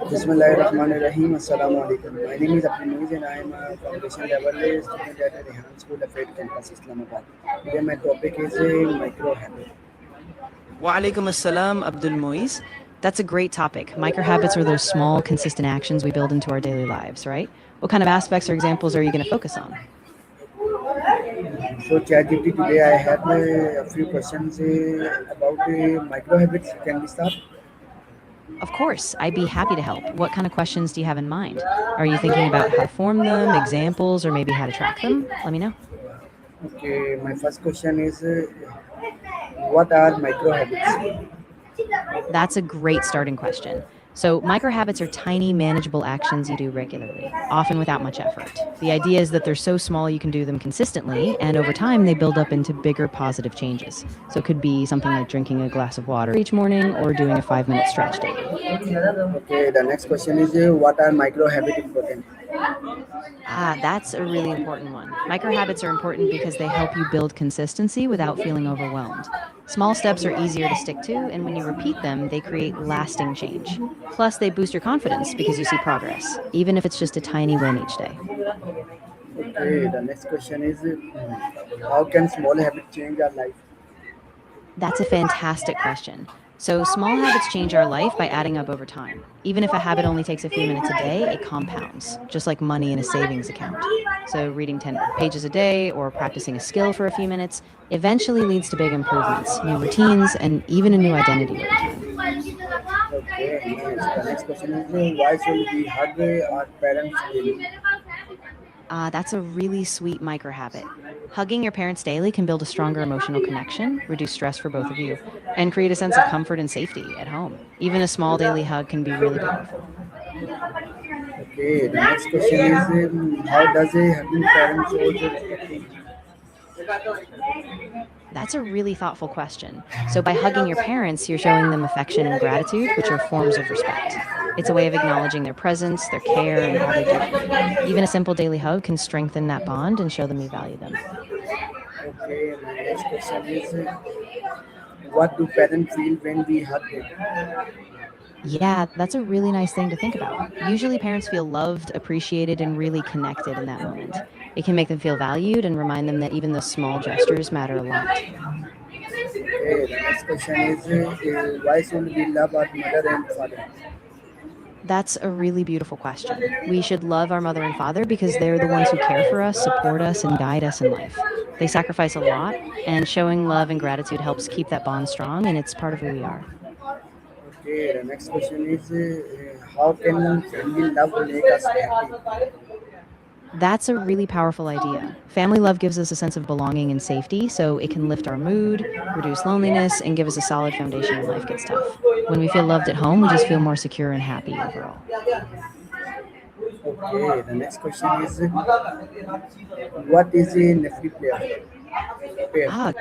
Bismillahirrahmanirrahim. Assalamu Alaikum. My name is Abdul and I am a foundation level student at the Rehan School of Faith Campus, Islamabad. Today my topic is micro habit. Wa alaikum assalam, Abdul Muiz. That's a great topic. Micro habits are those small, consistent actions we build into our daily lives, right? What kind of aspects or examples are you going to focus on? So Chatgpt today I have a few questions about micro habits. Can we start? Of course, I'd be happy to help. What kind of questions do you have in mind? Are you thinking about how to form them, examples, or maybe how to track them? Let me know. Okay, my first question is what are micro habits? That's a great starting question. So, micro habits are tiny, manageable actions you do regularly, often without much effort. The idea is that they're so small you can do them consistently, and over time they build up into bigger positive changes. So, it could be something like drinking a glass of water each morning or doing a 5-minute stretch daily. Okay, the next question is what are micro habits important? That's a really important one. Micro habits are important because they help you build consistency without feeling overwhelmed. Small steps are easier to stick to, and when you repeat them, they create lasting change. Plus, they boost your confidence because you see progress, even if it's just a tiny win each day. Okay, the next question is how can small habits change our life? That's a fantastic question. So, small habits change our life by adding up over time. Even if a habit only takes a few minutes a day, it compounds, just like money in a savings account. So, reading 10 pages a day or practicing a skill for a few minutes eventually leads to big improvements, new routines, and even a new identity over time. Okay, nice. The next question is why should we hug our parents daily? That's a really sweet micro habit. Hugging your parents daily can build a stronger emotional connection, reduce stress for both of you, and create a sense of comfort and safety at home. Even a small daily hug can be really powerful. Okay, the next question is how does a hugging parent show the respect? That's a really thoughtful question. So, by hugging your parents, you're showing them affection and gratitude, which are forms of respect. It's a way of acknowledging their presence, their care, and all they do for you. Even a simple daily hug can strengthen that bond and show them you value them. Okay, my next question is what do parents feel when we hug them? Yeah, that's a really nice thing to think about. Usually, parents feel loved, appreciated, and really connected in that moment. It can make them feel valued and remind them that even those small gestures matter a lot. Okay, the next question is why should we love our mother and father? That's a really beautiful question. We should love our mother and father because they're the ones who care for us, support us, and guide us in life. They sacrifice a lot, and showing love and gratitude helps keep that bond strong, and it's part of who we are. Okay, the next question is how can family love make us happy? That's a really powerful idea. Family love gives us a sense of belonging and safety, so it can lift our mood, reduce loneliness, and give us a solid foundation when life gets tough. When we feel loved at home, we just feel more secure and happy overall. Okay, the next question is what is a Nafl prayer? Ah,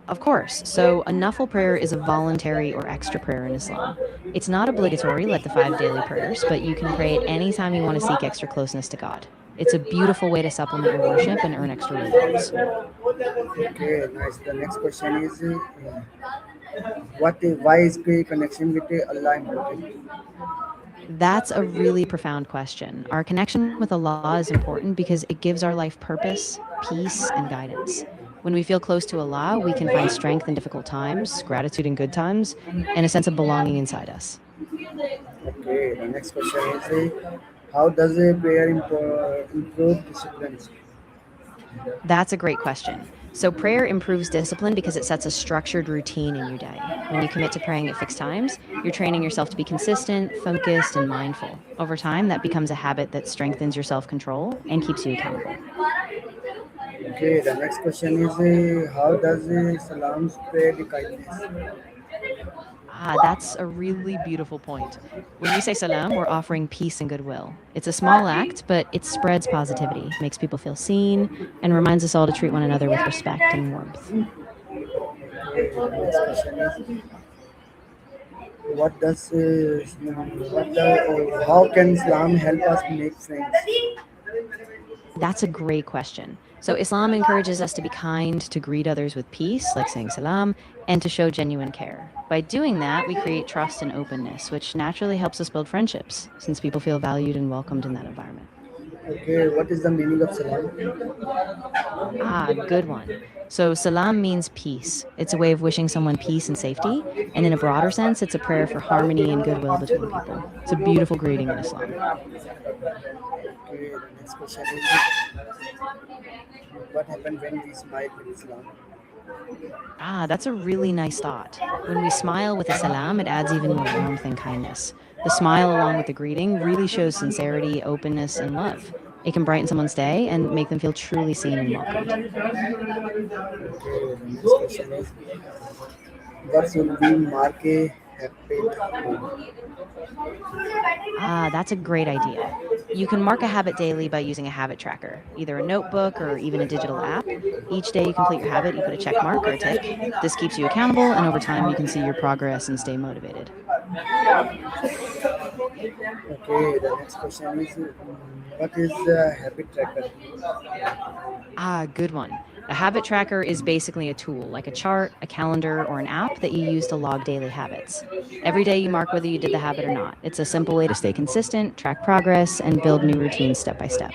of course. So, a Nafl prayer is a voluntary or extra prayer in Islam. It's not obligatory like the 5 daily prayers, but you can pray it anytime you want to seek extra closeness to God. It's a beautiful way to supplement your worship and earn extra rewards. Okay, nice. The next question is why is connection with Allah important? That's a really profound question. Our connection with Allah is important because it gives our life purpose, peace, and guidance. When we feel close to Allah, we can find strength in difficult times, gratitude in good times, and a sense of belonging inside us. Okay, the next question is how does a prayer improve discipline? That's a great question. So, prayer improves discipline because it sets a structured routine in your day. When you commit to praying at fixed times, you're training yourself to be consistent, focused, and mindful. Over time, that becomes a habit that strengthens your self control and keeps you accountable. Okay, the next question is how does Salam spread kindness? That's a really beautiful point. When we say salam, we're offering peace and goodwill. It's a small act, but it spreads positivity, makes people feel seen, and reminds us all to treat one another with respect and warmth. Okay, the next question is how can Islam help us make friends? That's a great question. So Islam encourages us to be kind, to greet others with peace, like saying salam, and to show genuine care. By doing that, we create trust and openness, which naturally helps us build friendships, since people feel valued and welcomed in that environment. Okay, what is the meaning of salam? Ah, good one. So salam means peace. It's a way of wishing someone peace and safety. And in a broader sense, it's a prayer for harmony and goodwill between people. It's a beautiful greeting in Islam. Okay, the next question is what happened when we smile with Islam? Ah, that's a really nice thought. When we smile with a salam, it adds even more warmth and kindness. The smile, along with the greeting, really shows sincerity, openness, and love. It can brighten someone's day and make them feel truly seen and welcomed. Okay, the next question is what should we mark a habit home? Ah, that's a great idea. You can mark a habit daily by using a habit tracker, either a notebook or even a digital app. Each day you complete your habit, you put a check mark or a tick. This keeps you accountable, and over time you can see your progress and stay motivated. Okay, the next question is what is a habit tracker? Ah, good one. A habit tracker is basically a tool, like a chart, a calendar, or an app that you use to log daily habits. Every day you mark whether you did the habit or not. It's a simple way to stay consistent, track progress, and build new routines step by step.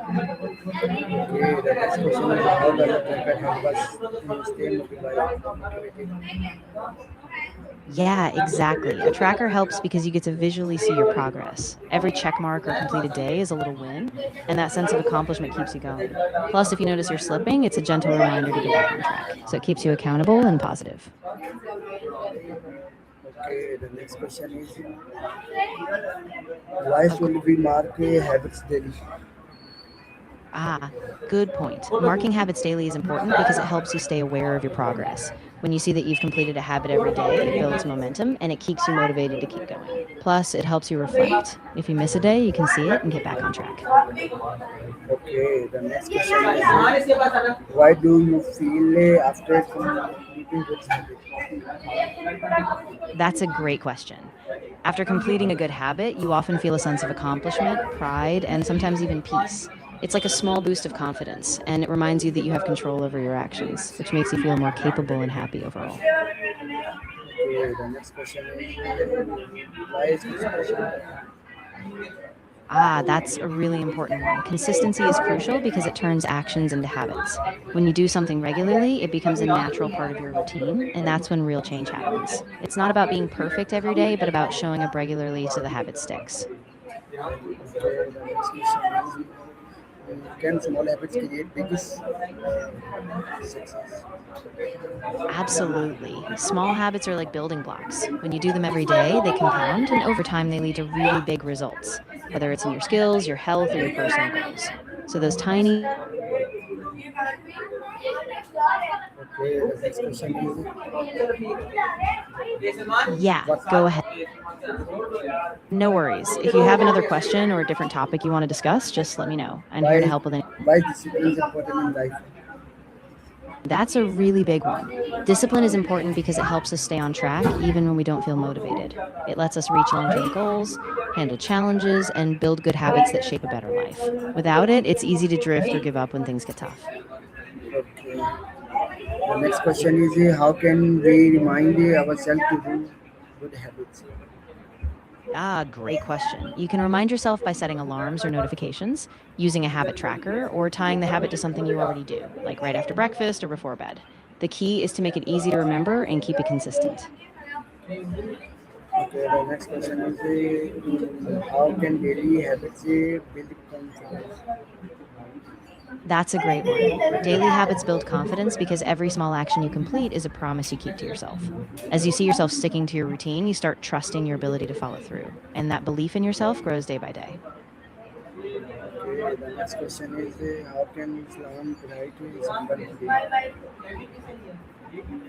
Okay, the next question is how does a tracker help us to stay motivated? Yeah, exactly. A tracker helps because you get to visually see your progress. Every check mark or completed day is a little win, and that sense of accomplishment keeps you going. Plus, if you notice you're slipping, it's a gentle reminder to get back on track. So it keeps you accountable and positive. Okay, the next question is why Of should we mark habits daily? Ah, good point. Marking habits daily is important because it helps you stay aware of your progress. When you see that you've completed a habit every day, it builds momentum and it keeps you motivated to keep going. Plus, it helps you reflect. If you miss a day, you can see it and get back on track. Okay, the next question is why do you feel after completing good habit? That's a great question. After completing a good habit, you often feel a sense of accomplishment, pride, and sometimes even peace. It's like a small boost of confidence, and it reminds you that you have control over your actions, which makes you feel more capable and happy overall. Okay, the next question is why is this question? Ah, that's a really important one. Consistency is crucial because it turns actions into habits. When you do something regularly, it becomes a natural part of your routine, and that's when real change happens. It's not about being perfect every day, but about showing up regularly so the habit sticks. Okay, the next question is can small habits create big success? Absolutely. Small habits are like building blocks. When you do them every day, they compound, and over time, they lead to really big results, whether it's in your skills, your health, or your personal goals. So, those tiny, Okay, the next question yeah, is what go ahead. No worries. If you have another question or a different topic you want to discuss, just let me know. I'm here to why help with any. why discipline is important in life? That's a really big one. Discipline is important because it helps us stay on track even when we don't feel motivated. It lets us reach long term goals, handle challenges, and build good habits that shape a better life. Without it, it's easy to drift or give up when things get tough. Okay. The next question is how can we remind ourselves to do good habits? Ah, great question. You can remind yourself by setting alarms or notifications, using a habit tracker, or tying the habit to something you already do, like right after breakfast or before bed. The key is to make it easy to remember and keep it consistent. Okay, the next question is how can daily habits build confidence? That's a great one. Daily habits build confidence because every small action you complete is a promise you keep to yourself. As you see yourself sticking to your routine, you start trusting your ability to follow through. And that belief in yourself grows day by day. Okay, the next question is how can Islam guide someone today?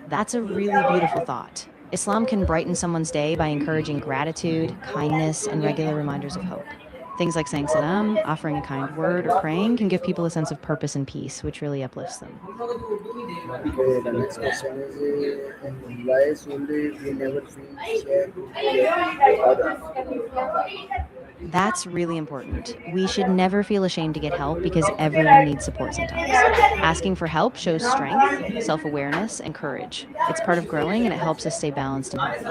That's a really beautiful thought. Islam can brighten someone's day by encouraging gratitude, kindness, and regular reminders of hope. Things like saying salam, offering a kind word, or praying can give people a sense of purpose and peace, which really uplifts them. Okay, the next question is why should we never feel shame or others? That's really important. We should never feel ashamed to get help because everyone needs support sometimes. Asking for help shows strength, self awareness, and courage. It's part of growing and it helps us stay balanced and healthy.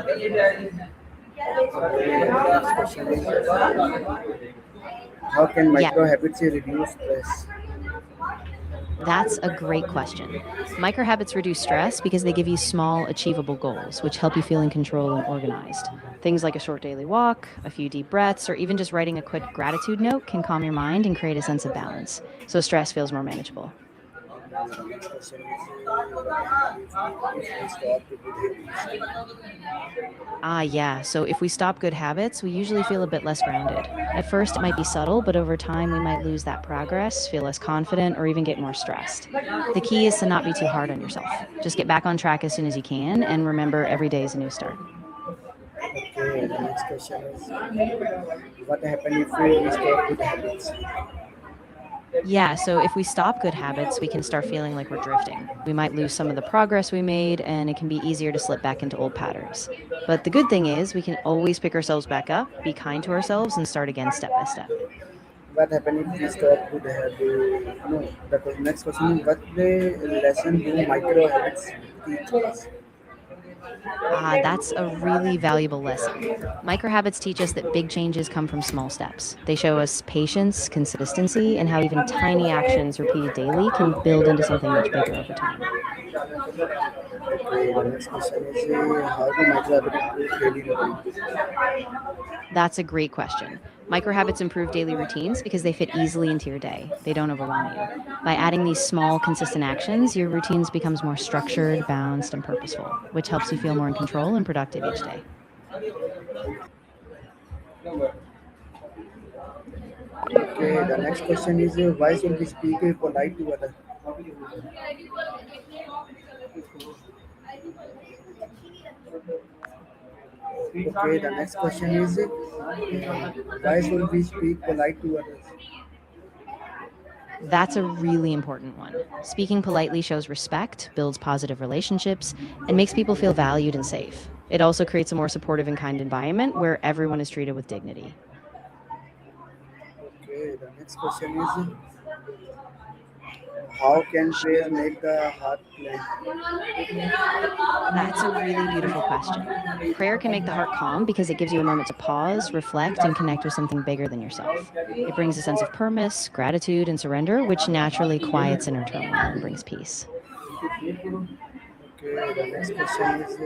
Next question is, how can Yeah, micro habits reduce stress? that's a great question. Micro habits reduce stress because they give you small, achievable goals, which help you feel in control and organized. Things like a short daily walk, a few deep breaths, or even just writing a quick gratitude note can calm your mind and create a sense of balance, so stress feels more manageable. Next question is, if we stop the good habits. Ah, yeah. So if we stop good habits, we usually feel a bit less grounded. At first, it might be subtle, but over time, we might lose that progress, feel less confident, or even get more stressed. The key is to not be too hard on yourself. Just get back on track as soon as you can, and remember every day is a new start. Okay, the next question is, what happens if we stop good habits? Yeah, so if we stop good habits, we can start feeling like we're drifting. We might lose some of the progress we made, and it can be easier to slip back into old patterns. But the good thing is, we can always pick ourselves back up, be kind to ourselves, and start again step by step. What happens if we stop good habits? No, the next question is, what the lesson do micro habits teach us? Ah, that's a really valuable lesson. Micro habits teach us that big changes come from small steps. They show us patience, consistency, and how even tiny actions repeated daily can build into something much bigger over time. Okay, the next question is, how do micro habits improve daily routine? That's a great question. Micro habits improve daily routines because they fit easily into your day. They don't overwhelm you. By adding these small, consistent actions, your routines becomes more structured, balanced, and purposeful, which helps you feel more in control and productive each day. Okay, the next question is, why should we speak polite to others? Okay, the next question is, why should we speak polite to others? That's a really important one. Speaking politely shows respect, builds positive relationships, and makes people feel valued and safe. It also creates a more supportive and kind environment where everyone is treated with dignity. Okay, the next question is, how can prayer make the heart clean? That's a really beautiful question. Prayer can make the heart calm because it gives you a moment to pause, reflect, and connect with something bigger than yourself. It brings a sense of purpose, gratitude, and surrender, which naturally quiets inner turmoil and brings peace. Okay, the next question is,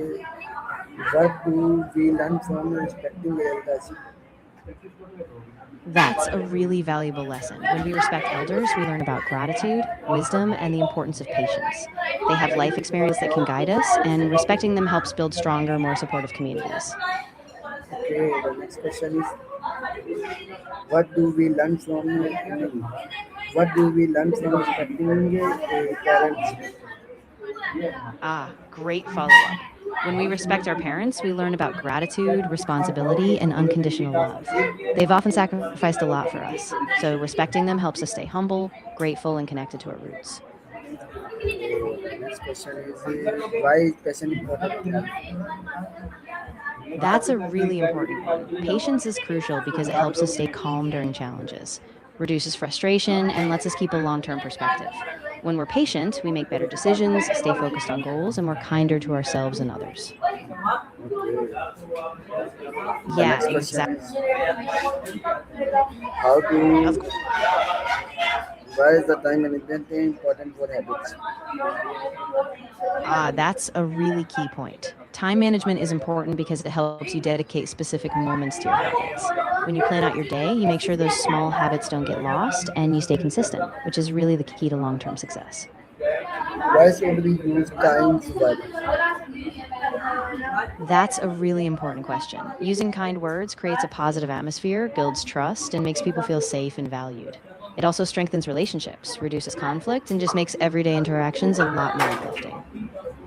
what do we learn from respecting elders? That's a really valuable lesson. When we respect elders, we learn about gratitude, wisdom, and the importance of patience. They have life experience that can guide us, and respecting them helps build stronger, more supportive communities. Okay, the next question is, what do we learn from what do we learn from respecting parents? Ah, great follow up. When we respect our parents, we learn about gratitude, responsibility, and unconditional love. They've often sacrificed a lot for us, so respecting them helps us stay humble, grateful, and connected to our roots. The next question is, why is passion important? That's a really important one. Patience is crucial because it helps us stay calm during challenges, reduces frustration, and lets us keep a long term perspective. When we're patient, we make better decisions, stay focused on goals, and we're kinder to ourselves and others. The Yeah, next question exactly. is, how Of to why is the time management important for habits? Ah, that's a really key point. Time management is important because it helps you dedicate specific moments to your habits. When you plan out your day, you make sure those small habits don't get lost and you stay consistent, which is really the key to long term success. Why should we use time well? That's a really important question. Using kind words creates a positive atmosphere, builds trust, and makes people feel safe and valued. It also strengthens relationships, reduces conflict, and just makes everyday interactions a lot more uplifting.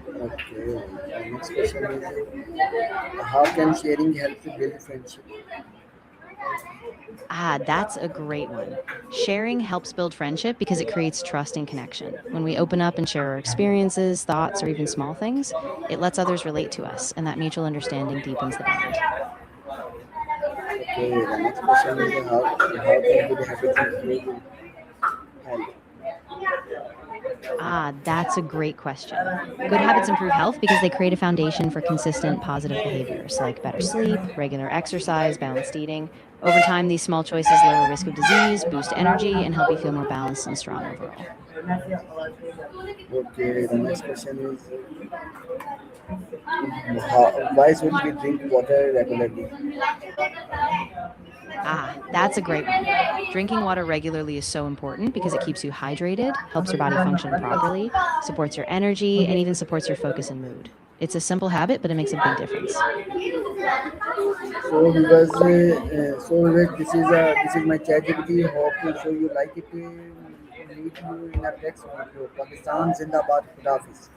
Okay. The next question is, how can sharing help to build friendship? Ah, that's a great one. Sharing helps build friendship because it creates trust and connection. When we open up and share our experiences, thoughts, or even small things, it lets others relate to us, and that mutual understanding deepens the bond. Okay, the next question is how can good habits improve health? That's a great question. Good habits improve health because they create a foundation for consistent positive behaviors like better sleep, regular exercise, balanced eating. Over time, these small choices lower risk of disease, boost energy, and help you feel more balanced and strong overall. Okay, the next question is why should we drink water regularly? That's a great one. Drinking water regularly is so important because it keeps you hydrated, helps your body function properly, supports your energy, and even supports your focus and mood. It's a simple habit, but it makes a big difference. This is my Chatgpt. Hope so you like it. Meet you in a next video. Pakistan Zindabad Khudafis.